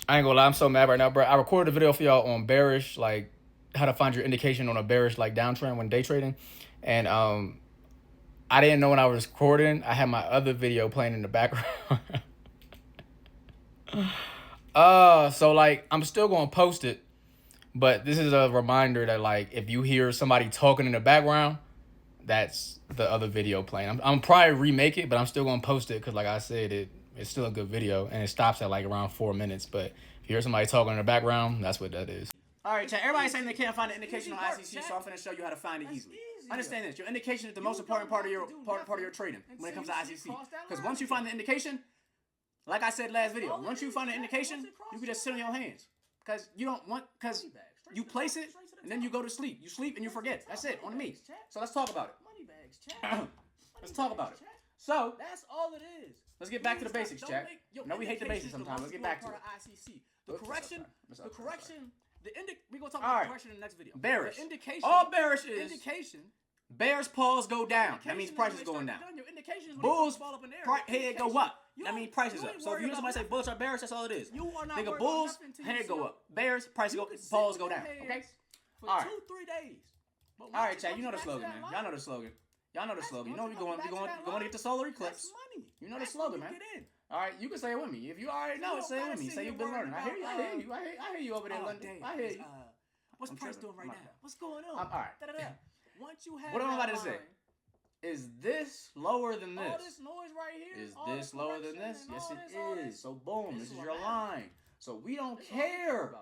I ain't gonna lie, I'm so mad right now, bro. I recorded a video for y'all on bearish, like how to find your indication on a bearish like downtrend when day trading, and I didn't know when I was recording. I had my other video playing in the background. So like I'm still gonna post it, but this is a reminder that like if you hear somebody talking in the background, that's the other video playing. I'm probably remake it, but I'm still gonna post it because like I said, it's still a good video and it stops at like around 4 minutes. But if you hear somebody talking in the background, that's what that is. All right, chat. Everybody's saying they can't find the indication on ICC, so I'm finna show you how to find it easily. Understand this: your indication is the most important part of your trading when it comes to ICC. Because once you find the indication, like I said last video, once you find the indication, you can just sit on your hands because you don't want because you place it and then you go to sleep. You sleep and you forget. That's it on me. So let's talk about it. Let's talk about it. So that's all it is. Let's get back to the basics, chat. No, we hate the basics sometimes. Let's get back to it. The correction. We gonna talk about correction in the next video. Bearish. Indication. All bearish is indication. Bears pause go down. That means prices going down. Bulls head go up. That means prices up. So if you hear somebody say bulls are bearish, that's all it is. Nigga, bulls head go up. Bears prices go pause go down. Okay. All right. 2-3 days. All right, chat. You know the slogan, man. Y'all know the slogan. Y'all know the slogan. You know we going to get the solar eclipse. You know the slogan, man. All right, you can say it with me. If you already know it, say it with me. Say you've been learning. I hear you over there, London. I hear you. What's price doing right now? What's going on? All right. Once you have what am I about to say? Is this lower than this? All this noise right here. Is this lower than this? Yes, it is. So boom, this is your line. So we don't care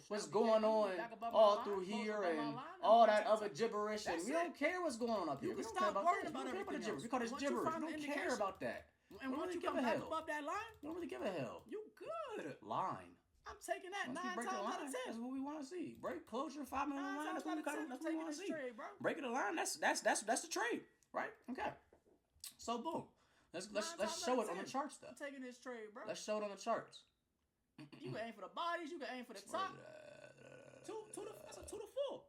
what's going on all through here and all that other gibberish, and we don't care what's going on up here. We don't care about this. We don't care about the gibberish. We call this gibberish. We don't care about that. And once you come back above that line, we don't really give a hell. You good. Line. I'm taking that 9 times out of 10. That's what we want to see. Break closure, 5 minute line. That's what we want to see. Trade, bro. Breaking the line. That's the trade, right? Okay. So boom. Let's show it on the charts, though. I'm taking this trade, bro. Let's show it on the charts. You can aim for the bodies. You can aim for the top. That's a 2 to 4.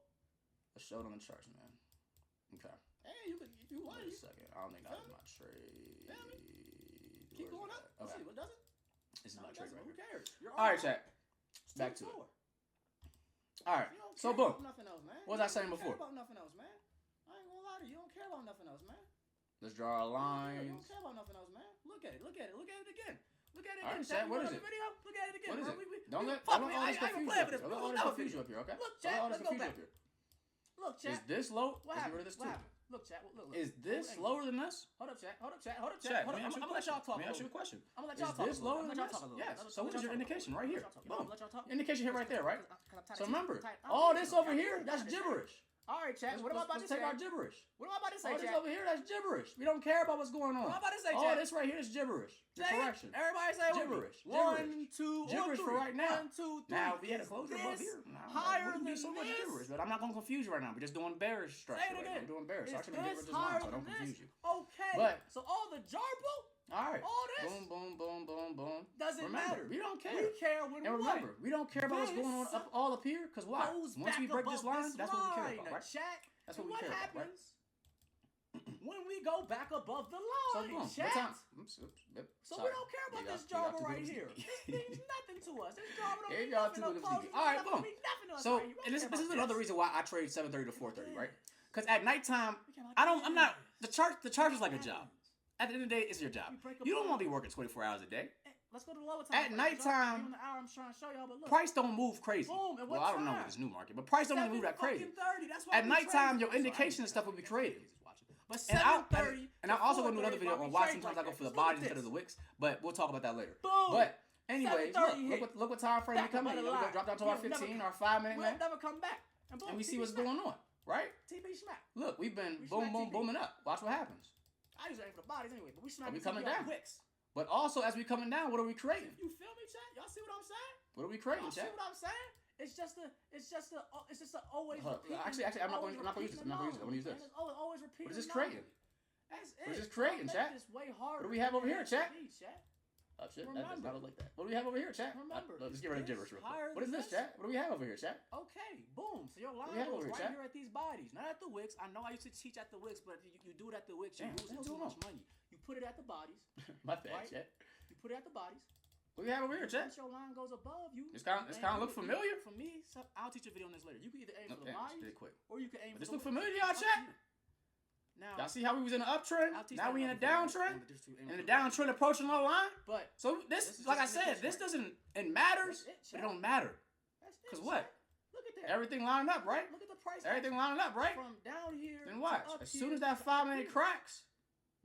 Let's show it on the charts, man. Okay. Hey, you can if you want. Wait a second. I don't think that was my trade. Keep going up. Let's see what does it. This is my trade right here. Who cares? All right, chat. Back to it. All right. So boom. Nothing else, man. What was I saying before? You don't care about nothing else, man. I ain't gonna lie to you. You don't care about nothing else, man. Let's draw our lines. You don't care about nothing else, man. Look at it. Look at it. Look at it again. Look at it again. All right, chat. What is it? Video? Look at it again. What is bro. it? Don't let all this confuse you up here. Don't let all this confuse you up here, okay? Look, chat. Let's go back. Look, chat. Is this low? What happened? This too. Look, chat. Look. Is this lower than this? Hold up, chat. Hold up, chat. Hold up, chat. I'm gonna let y'all talk. Let me ask you a question. I'm gonna let y'all talk. Is this lower than this? Yes. So what is your indication right here? Boom. Indication here right there, right? So remember, all this over here, that's gibberish. All right, chat. What am I about to say? Take our gibberish. What am I about to say, all this over here, that's gibberish. We don't care about what's going on. What am I about to say, all this right here is gibberish. Correction. Everybody say gibberish. 1, 2, gibberish for right now. 1, 2, 3. Now we had a closure above here. Higher than so much gibberish, but I'm not gonna confuse you right now. We're just doing bearish structure. We're doing bearish. So I can get rid of this line, so I don't confuse you. Okay. But so all the jarble. All right. All this. Boom. Doesn't matter. We don't care. We care when. And remember, we don't care about what's going on all up here. Cause why? Once we break this line, that's what we care about, right? That's what we care about, right? When we go back above the line, so so we don't care about this jarble right here. This means nothing to us. This jarble don't mean nothing. All right, boom. So, and this is another reason why I trade 7:30 to 4:30, right? Because at nighttime, I'm not the chart is like a job. At the end of the day, it's your job. You don't want to be working 24 hours a day. Let's go to the lower time. At nighttime, I'm trying to show y'all, but look, price don't move crazy. Boom, well, I don't know with this new market, but price don't move that crazy. 30, that's at nighttime, your indication and stuff will be created. But 7:30, and I also gonna do another video on why sometimes I go for the bodies instead of the wicks, but we'll talk about that later. Boom. But anyway, look what time frame we come in. We're gonna drop down to our 15, our 5 minute man. Never come back. And we see what's going on, right? TB smack. Look, we've been booming up. Watch what happens. I usually aim for the bodies anyway, but we smack. We coming down. But also, as we coming down, what are we creating? You feel me, chat? Y'all see what I'm saying? What are we creating, chat? See what I'm saying? It's just a always repeat. Actually, I'm not going to use this. I'm going to use this. Always repeat. What is this creating? What is this creating, chat? What do we have over here, chat? Oh shit, that does not look like that. What do we have over here, chat? Remember, let's get rid of gibberish real quick. What is this, chat? What do we have over here, chat? Okay, boom. So your line goes right here at these bodies, not at the wicks. I know I used to teach at the wicks, but you do it at the wicks, you're losing too much money. You put it at the bodies. My bad, chat. You put it at the bodies. What you have over here, chat? Once your line goes above you, It's kind of look familiar. For me, so I'll teach you a video on this later. You can either aim for the body, quick. or you can aim for this the look familiar, y'all, chat? Now, y'all see how we was in an uptrend? Now we in a downtrend? In the downtrend approaching the line? But so this like I said, this doesn't, it matters, but it don't matter. Because what? Look at that. Everything lining up, right? Look at the price. Everything lining up, right? From down here. Then watch. As soon as that 5 minute cracks.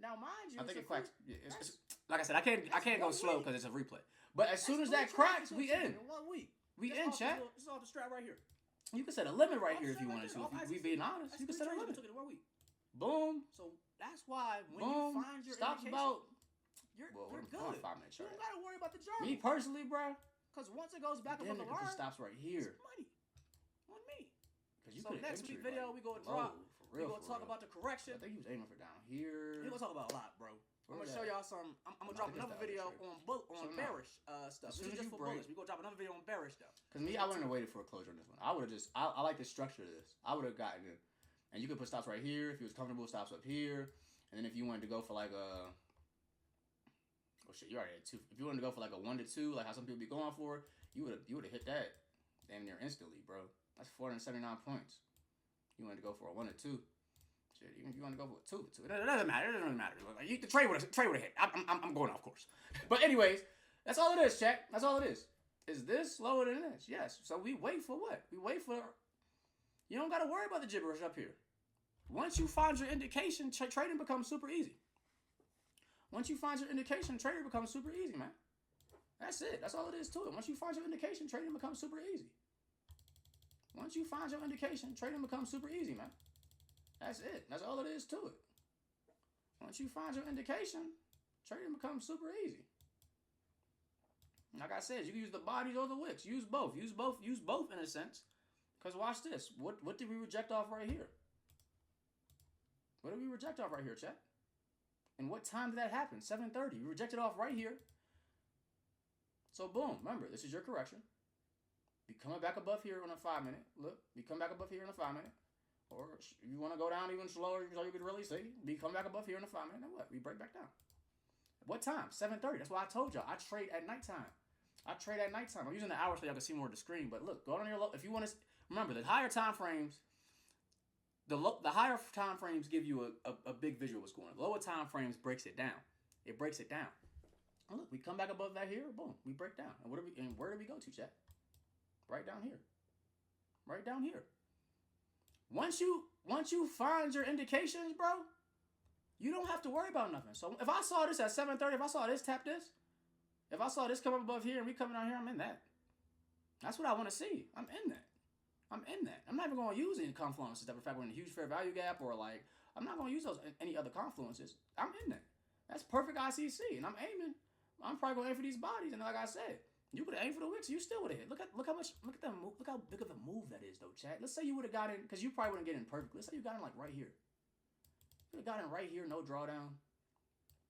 Now, mind you, I think it cracks. Yeah, it's, like I said, I can't go slow because it's a replay. But as soon as that cracks, we in. 1 week. We in, chat. This is off the strap right here. You can set a limit right here if you wanted to. If we being honest, you can set a limit. Took it 1 week. Boom. So that's why when you find your stops indication, about. You're good. 5 minutes. You don't gotta worry about the journey. Me personally, bro. Because once it goes back above the line, stops right here. It's money on me. So next week video we gonna drop. We gonna talk about the correction. I think he was aiming for down here. We gonna talk about a lot, bro. I'm gonna show y'all some. I'm gonna drop another video on bearish stuff. This is just for bullets. We gonna drop another video on bearish stuff. Because me, I wouldn't have waited for a closure on this one. I would have just. I like the structure of this. I would have gotten it, and you could put stops right here if you was comfortable. Stops up here, and then if you wanted to go for like a. Oh shit! You already had 2. If you wanted to go for like a 1 to 2, like how some people be going for, you would have hit that damn near instantly, bro. That's 479 points. You wanted to go for a 1 to 2. Shit, even if you want to go for a 2 to 2, it doesn't matter. It doesn't really matter. Like, you can trade with a hit. I'm going off course. But anyways, that's all it is, chat. That's all it is. Is this lower than this? Yes. So we wait for what? We wait for. You don't got to worry about the gibberish up here. Once you find your indication, trading becomes super easy. Once you find your indication, trading becomes super easy, man. That's it. That's all it is to it. Once you find your indication, trading becomes super easy. Once you find your indication, trading becomes super easy, man. That's it. That's all it is to it. Once you find your indication, trading becomes super easy. Like I said, you can use the bodies or the wicks. Use both. Use both in a sense. Because watch this. What did we reject off right here? What did we reject off right here, chat? And what time did that happen? 7:30. We rejected off right here. So boom. Remember, this is your correction. Be coming back above here on a 5 minute. Look, be coming back above here in a 5 minute. Or if you want to go down even slower so you could really see. Be coming back above here in a 5 minute. Then what? We break back down. What time? 7:30. That's why I told y'all. I trade at nighttime. I'm using the hours so y'all can see more of the screen. But look, go on your low. If you want to remember, the higher time frames, the higher time frames give you a big visual of what's going on. Lower time frames breaks it down. It breaks it down. And look, we come back above that here. Boom, we break down. And where do we go to, chat? Right down here. Right down here. Once you find your indications, bro, you don't have to worry about nothing. So if I saw this at 7:30, if I saw this tap this, if I saw this come up above here and we coming down here, I'm in that. That's what I want to see. I'm in that. I'm not even going to use any confluences that in fact we're in a huge fair value gap or like, I'm not going to use those any other confluences. I'm in that. That's perfect ICC, and I'm aiming. I'm probably going to aim for these bodies, and like I sauld, you could have aimed for the wicks. You still would have hit. Look at that move. Look how big of a move that is, though, chat. Let's say you would have got in, because you probably wouldn't get in perfectly. Let's say you got in like right here. You would have got in right here, no drawdown.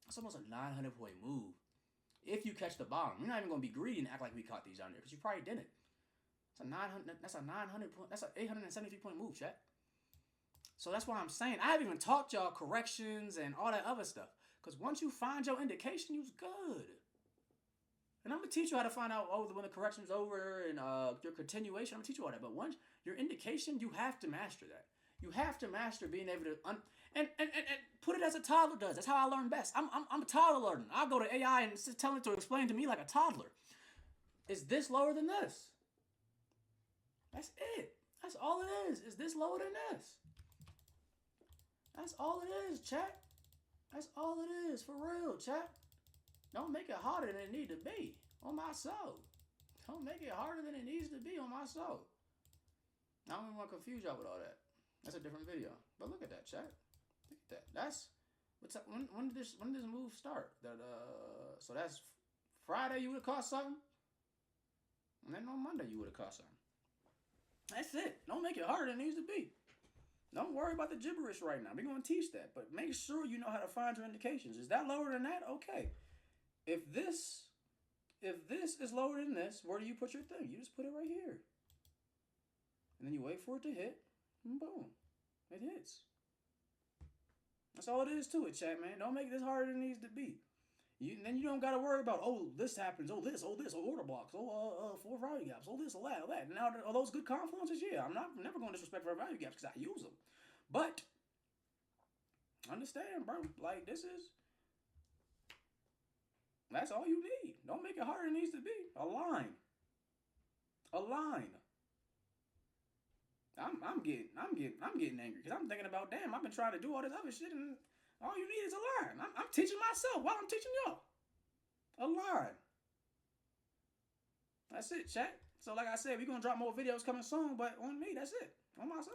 That's almost a 900 point move. If you catch the bottom, you're not even going to be greedy and act like we caught these down there, because you probably didn't. That's a 900 point. That's an 873 point move, chat. So that's why I'm saying I haven't even taught y'all corrections and all that other stuff. Because once you find your indication, you's good. And I'm going to teach you how to find out when the correction's over and your continuation. I'm going to teach you all that. But once your indication, you have to master that. You have to master being able to and put it as a toddler does. That's how I learn best. I'm a toddler learning. I'll go to AI and tell it to explain to me like a toddler. Is this lower than this? That's it. That's all it is. Is this lower than this? That's all it is, chat. That's all it is, for real, chat. Don't make it harder than it need to be on my soul. Don't make it harder than it needs to be on my soul. I don't even want to confuse y'all with all that. That's a different video. But look at that, chat. Look at that. That's when did this move start? So that's Friday you would have caught something, and then on Monday you would have caught something. That's it. Don't make it harder than it needs to be. Don't worry about the gibberish right now. We're going to teach that. But make sure you know how to find your indications. Is that lower than that? Okay. If this is lower than this, where do you put your thing? You just put it right here. And then you wait for it to hit. And boom. It hits. That's all it is to it, chat, man. Don't make this harder than it needs to be. Then you don't got to worry about, oh, this happens, oh, order blocks, 4 value gaps, this, that. Now, are those good confluences? Yeah, I'm never going to disrespect for value gaps because I use them. But, understand, bro, like, that's all you need. Don't make it harder than it needs to be. A line. I'm getting angry because I'm thinking about, damn, I've been trying to do all this other shit and all you need is a line. I'm teaching myself while I'm teaching y'all. A line. That's it, chat. So like I said, we're going to drop more videos coming soon, but on me, that's it. On myself.